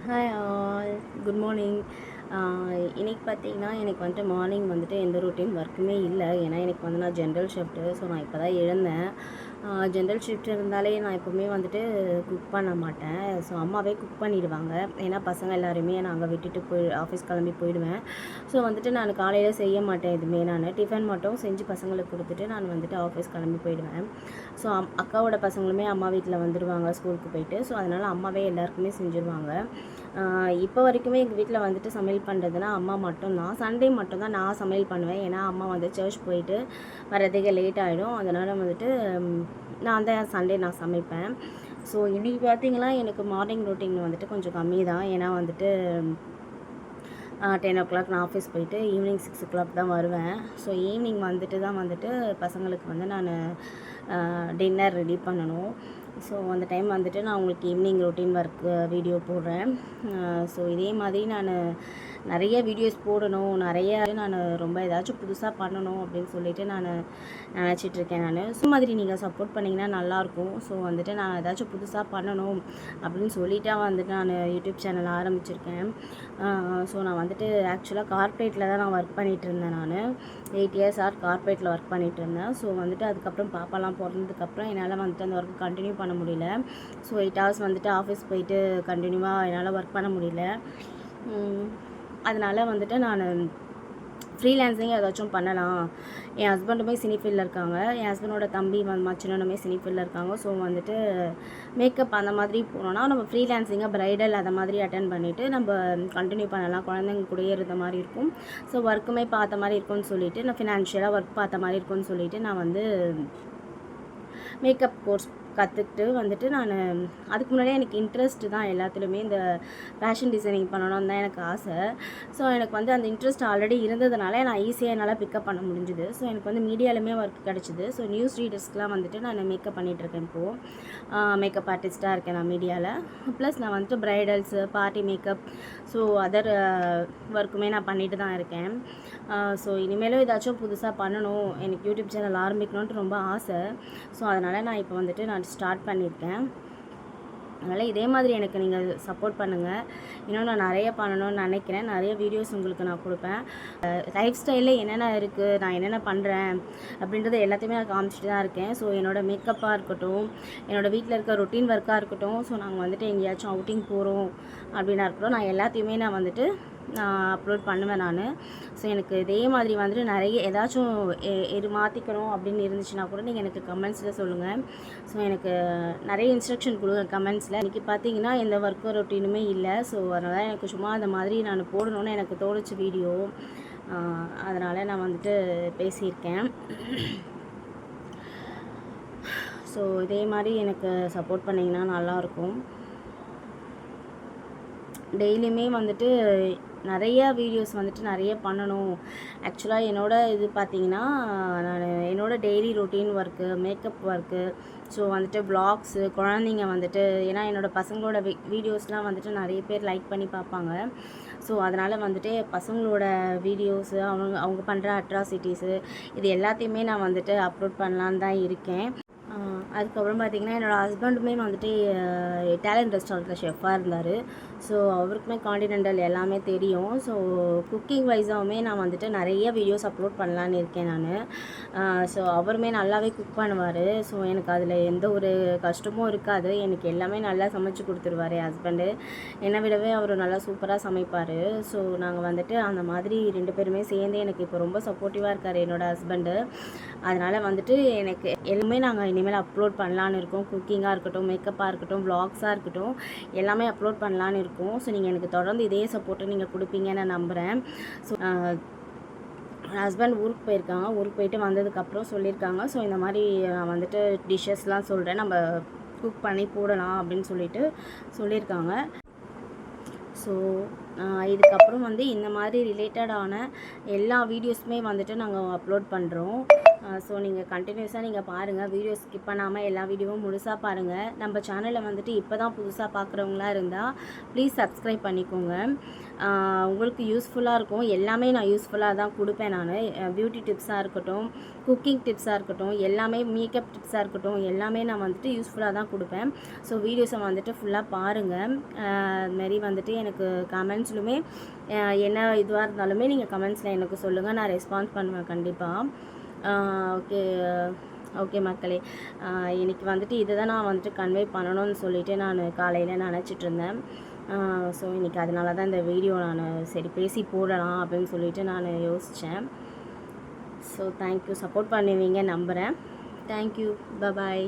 Hi all, good morning. இன்றைக்கி பார்த்தீங்கன்னா எனக்கு வந்துட்டு மார்னிங் வந்துட்டு எந்த ரொட்டீன் ஒர்க்குமே இல்லை. ஏன்னா எனக்கு வந்து நான் ஜென்ரல் ஷிஃப்ட்டு. ஸோ நான் இப்போ தான் எழுந்தேன். ஜென்ரல் ஷிஃப்ட் இருந்தாலே நான் எப்போவுமே வந்துட்டு குக் பண்ண மாட்டேன். ஸோ அம்மாவே குக் பண்ணிடுவாங்க. ஏன்னா பசங்க எல்லாருமே நாங்கள் விட்டுட்டு ஆஃபீஸ் கிளம்பி போயிடுவேன். ஸோ வந்துட்டு நான் காலையில் செய்ய மாட்டேன் எதுவுமே. நான் டிஃபன் மட்டும் செஞ்சு பசங்களுக்கு கொடுத்துட்டு நான் வந்துட்டு ஆஃபீஸ் கிளம்பி போயிடுவேன். ஸோ அக்காவோட பசங்களுமே அம்மா வீட்டில் வந்துடுவாங்க ஸ்கூலுக்கு போயிட்டு. ஸோ அதனால் அம்மாவே எல்லாருக்குமே செஞ்சுருவாங்க. இப்போ வரைக்குமே எங்கள் வீட்டில் வந்துட்டு சமையல் பண்ணுறதுனா அம்மா மட்டும்தான். சண்டே மட்டும்தான் நான் சமையல் பண்ணுவேன். ஏன்னா அம்மா வந்து சர்ச் போயிட்டு வரதுக்கு லேட் ஆகிடும். அதனால் வந்துட்டு நான் தான் சண்டே நான் சமைப்பேன். ஸோ இன்றைக்கி பார்த்திங்கன்னா எனக்கு மார்னிங் ரொட்டீன் வந்துட்டு கொஞ்சம் கம்மி தான். ஏன்னா வந்துட்டு 10 o'clock நான் ஆஃபீஸ் போயிட்டு ஈவினிங் 6 o'clock தான் வருவேன். ஸோ ஈவினிங் வந்துட்டு பசங்களுக்கு வந்து நான் டின்னர் ரெடி பண்ணணும். ஸோ அந்த டைம் வந்துட்டு நான் உங்களுக்கு ஈவினிங் ரொட்டீன் ஒர்க் வீடியோ போடுறேன். ஸோ இதே மாதிரி நான் நிறைய வீடியோஸ் போடணும், நான் ரொம்ப ஏதாச்சும் புதுசாக பண்ணணும் அப்படின்னு சொல்லிட்டு நான் நினச்சிட்ருக்கேன். ஸோ மாதிரி நீங்கள் சப்போர்ட் பண்ணிங்கன்னா நல்லாயிருக்கும். ஸோ வந்துட்டு நான் ஏதாச்சும் புதுசாக பண்ணணும் அப்படின்னு சொல்லிவிட்டு வந்துட்டு நான் யூடியூப் சேனல் ஆரம்பிச்சிருக்கேன். ஸோ நான் வந்துட்டு ஆக்சுவலாக கார்ப்பரேட்டில் தான் நான் ஒர்க் பண்ணிகிட்டு இருந்தேன். நான் 8 years கார்ப்பரேட்டில் ஒர்க் பண்ணிகிட்டு இருந்தேன். ஸோ வந்துட்டு அதுக்கப்புறம் பாப்பாலாம் பிறந்ததுக்கப்புறம் என்னால் வந்துட்டு அந்த ஒர்க் கண்டினியூ பண்ண முடியல. ஸோ 8 hours வந்துட்டு ஆஃபீஸ் போயிட்டு கண்டினியூவாக என்னால் ஒர்க் பண்ண முடியல. அதனால் வந்துட்டு நான் ஃப்ரீலான்ஸிங் ஏதாச்சும் பண்ணலாம். என் ஹஸ்பண்டுமே சினி ஃபீல்டில் இருக்காங்க. என் ஹஸ்பண்டோட தம்பி மச்சினனுமே சினி ஃபீல்டில் இருக்காங்க. ஸோ வந்துட்டு மேக்கப் அந்த மாதிரி போனோன்னா நம்ம ஃப்ரீலான்ஸிங்காக ப்ரைடல் அதை மாதிரி அட்டன் பண்ணிவிட்டு நம்ம கண்டினியூ பண்ணலாம். குழந்தைங்க கூடயே இருந்த மாதிரி இருக்கும். ஸோ ஒர்க்குமே பார்த்த மாதிரி இருக்கும்னு சொல்லிவிட்டு, நான் ஃபினான்ஷியலாக ஒர்க் பார்த்த மாதிரி இருக்கும்னு சொல்லிவிட்டு நான் வந்து மேக்கப் கோர்ஸ் கற்றுக்கிட்டு வந்துட்டு நான் அதுக்கு முன்னாடியே எனக்கு இன்ட்ரெஸ்ட்டு தான் எல்லாத்துலேயுமே. இந்த ஃபேஷன் டிசைனிங் பண்ணணும்னு தான் எனக்கு ஆசை. ஸோ எனக்கு வந்து அந்த இன்ட்ரெஸ்ட் ஆல்ரெடி இருந்ததுனால நான் ஈஸியாக என்னால் பிக்கப் பண்ண முடிஞ்சுது. ஸோ எனக்கு வந்து மீடியாலுமே ஒர்க் கிடச்சிது. ஸோ நியூஸ் ரீடர்ஸ்க்கெலாம் வந்துட்டு நான் மேக்கப் பண்ணிகிட்ருக்கேன். இப்போது மேக்கப் ஆர்டிஸ்ட்டாக இருக்கேன் நான் மீடியாவில். ப்ளஸ் நான் வந்துட்டு ப்ரைடல்ஸு, பார்ட்டி மேக்கப், ஸோ அதர் ஒர்க்குமே நான் பண்ணிட்டு தான் இருக்கேன். ஸோ இனிமேலும் ஏதாச்சும் புதுசாக பண்ணணும், எனக்கு யூடியூப் சேனல் ஆரம்பிக்கணுன்ட்டு ரொம்ப ஆசை. ஸோ அதனால் நான் இப்போ வந்துட்டு நான் ஸ்டார்ட் பண்ணியிருக்கேன். அதனால் இதே மாதிரி எனக்கு நீங்கள் சப்போர்ட் பண்ணுங்கள். இன்னும் நான் நிறைய பண்ணணும்னு நினைக்கிறேன். நிறைய வீடியோஸ் உங்களுக்கு நான் கொடுப்பேன். லைஃப் ஸ்டைலில் என்னென்ன இருக்குது, நான் என்னென்ன பண்ணுறேன் அப்படின்றத எல்லாத்தையுமே நான் காமிச்சிட்டு தான் இருக்கேன். ஸோ என்னோடய மேக்கப்பாக இருக்கட்டும், என்னோடய வீட்டில் இருக்க ரொட்டீன் ஒர்க்காக இருக்கட்டும், ஸோ நாங்கள் வந்துட்டு எங்கேயாச்சும் அவுட்டிங் போகிறோம் அப்படின்னா இருக்கட்டும், நான் எல்லாத்தையுமே நான் வந்துட்டு அப்லோட் பண்ணுவேன் நான். ஸோ எனக்கு இதே மாதிரி வந்துட்டு நிறைய ஏதாச்சும் எது மாற்றிக்கணும் அப்படின்னு இருந்துச்சுன்னா கூட நீங்கள் எனக்கு கமெண்ட்ஸில் சொல்லுங்கள். ஸோ எனக்கு நிறைய இன்ஸ்ட்ரக்ஷன் கொடுங்க கமெண்ட்ஸில். இன்றைக்கி பார்த்தீங்கன்னா எந்த ஒர்க்கு ரொட்டீனுமே இல்லை. ஸோ அதனால் எனக்கு சும்மா அந்த மாதிரி நான் போடணும்னு எனக்கு தோணுச்சு வீடியோ. அதனால் நான் வந்துட்டு பேசியிருக்கேன். ஸோ இதே மாதிரி எனக்கு சப்போர்ட் பண்ணிங்கன்னா நல்லாயிருக்கும். டெய்லியுமே வந்துட்டு நிறையா வீடியோஸ் வந்துட்டு நிறைய பண்ணணும். ஆக்சுவலாக என்னோடய இது பார்த்திங்கன்னா, நான் என்னோடய daily routine work, makeup work, so வந்துட்டு வ்ளாக்ஸு, குழந்தைங்க வந்துட்டு ஏன்னா என்னோடய பசங்களோட வீடியோஸ்லாம் வந்துட்டு நிறைய பேர் லைக் பண்ணி பார்ப்பாங்க. ஸோ அதனால் வந்துட்டு பசங்களோட வீடியோஸு, அவங்க பண்ணுற அட்ராசிட்டிஸு இது எல்லாத்தையுமே நான் வந்துட்டு அப்லோட் பண்ணலான்னு தான் இருக்கேன். அதுக்கப்புறம் பார்த்திங்கன்னா என்னோடய ஹஸ்பண்டுமே வந்துட்டு இட்டாலியன் ரெஸ்டாரண்ட்டில் ஷெஃப்பாக இருந்தார். ஸோ அவருக்குமே காண்டினென்டல் எல்லாமே தெரியும். ஸோ குக்கிங் வைஸாகவுமே நான் வந்துட்டு நிறைய வீடியோஸ் அப்லோட் பண்ணலான்னு இருக்கேன் நான். ஸோ அவருமே நல்லாவே குக் பண்ணுவார். ஸோ எனக்கு அதில் எந்த ஒரு கஷ்டமும் இருக்காது. எனக்கு எல்லாமே நல்லா சமைச்சு கொடுத்துருவார் என் ஹஸ்பண்டு. என்னை விடவே அவர் நல்லா சூப்பராக சமைப்பார். ஸோ நாங்கள் வந்துட்டு அந்த மாதிரி 2 பேருமே சேர்ந்து எனக்கு இப்போ ரொம்ப சப்போர்ட்டிவாக இருக்கார் என்னோடய ஹஸ்பண்டு. அதனால் வந்துட்டு எனக்கு எல்லாமே நாங்கள் இனிமேல் அப்லோட் பண்ணலான்னு இருக்கோம். குக்கிங்காக இருக்கட்டும், மேக்கப்பாக இருக்கட்டும், வ்ளாக்ஸாக இருக்கட்டும், எல்லாமே அப்லோட் பண்ணலான்னு இருக்கோம். ஸோ நீங்கள் எனக்கு தொடர்ந்து இதே சப்போர்ட்டை நீங்கள் கொடுப்பீங்கன்னு நான் நம்புகிறேன். ஸோ ஹஸ்பண்ட் ஊருக்கு போயிருக்காங்க. ஊருக்கு போயிட்டு வந்ததுக்கப்புறம் சொல்லியிருக்காங்க. ஸோ இந்த மாதிரி நான் வந்துட்டு டிஷ்ஷஸ்லாம் சொல்கிறேன், நம்ம குக் பண்ணி போடலாம் அப்படின்னு சொல்லியிருக்காங்க. ஸோ இதுக்கப்புறம் வந்து இந்த மாதிரி ரிலேட்டடான எல்லா வீடியோஸுமே வந்துட்டு நாங்கள் அப்லோட் பண்ணுறோம். ஸோ நீங்கள் கண்டினியூஸாக நீங்கள் பாருங்கள், வீடியோ ஸ்கிப் பண்ணாமல் எல்லா வீடியோவும் முழுசாக பாருங்கள். நம்ம சேனலில் வந்துட்டு இப்போ தான் புதுசாக பார்க்குறவங்களா இருந்தால் ப்ளீஸ் சப்ஸ்கிரைப் பண்ணிக்கோங்க. உங்களுக்கு யூஸ்ஃபுல்லாக இருக்கும். எல்லாமே நான் யூஸ்ஃபுல்லாக தான் கொடுப்பேன். நான் பியூட்டி டிப்ஸாக இருக்கட்டும், குக்கிங் டிப்ஸாக இருக்கட்டும், எல்லாமே மேக்கப் டிப்ஸாக இருக்கட்டும், எல்லாமே நான் வந்துட்டு யூஸ்ஃபுல்லாக தான் கொடுப்பேன். ஸோ வீடியோஸை வந்துட்டு ஃபுல்லாக பாருங்கள். அதுமாரி வந்துட்டு எனக்கு கமெண்ட்ஸ்லுமே என்ன இதுவாக இருந்தாலுமே நீங்கள் கமெண்ட்ஸில் எனக்கு சொல்லுங்கள், நான் ரெஸ்பான்ஸ் பண்ணுவேன் கண்டிப்பாக. ஓகே ஓகே மக்களே, இன்றைக்கி வந்துட்டு இதை தான் நான் வந்துட்டு கன்வே பண்ணணும்னு சொல்லிவிட்டு நான் காலையில் நினச்சிட்ருந்தேன். ஸோ இன்றைக்கி அதனால தான் இந்த வீடியோ நான் சரி பேசி போடலாம் அப்படின்னு சொல்லிவிட்டு நான் யோசித்தேன். ஸோ தேங்க்யூ, சப்போர்ட் பண்ணுவீங்க நம்புகிறேன். தேங்க்யூ, பாய்.